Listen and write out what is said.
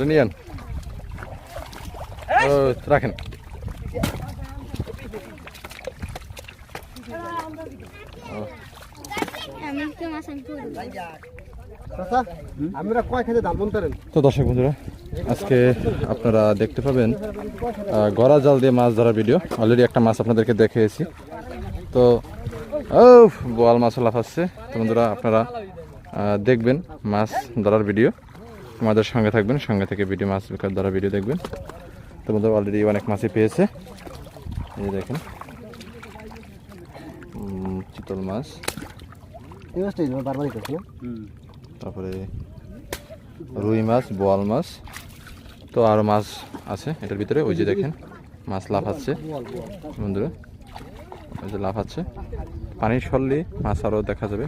নিয়েন রাখেন। তো দর্শক বন্ধুরা, আজকে আপনারা দেখতে পাবেন গড়া জাল দিয়ে মাছ ধরার ভিডিও। অলরেডি একটা মাছ আপনাদেরকে দেখিয়েছি। তো বোয়াল মাছ লাফাচ্ছে। তো বন্ধুরা, আপনারা দেখবেন মাছ ধরার ভিডিও, আমাদের সঙ্গে থাকবেন, সঙ্গে থেকে ভিডিও মাছ ধরার ভিডিও দেখবেন। তো বন্ধুরা, অলরেডি অনেক মাছই পেয়েছে। এই যে দেখেন চিতল মাছ, তারপরে রুই মাছ, বোয়াল মাছ, তো আরও মাছ আছে এটার ভিতরে। ওই যে দেখেন মাছ লাফাচ্ছে বন্ধুরা, ওই যে লাফাচ্ছে। পানির সরলে মাছ আরও দেখা যাবে।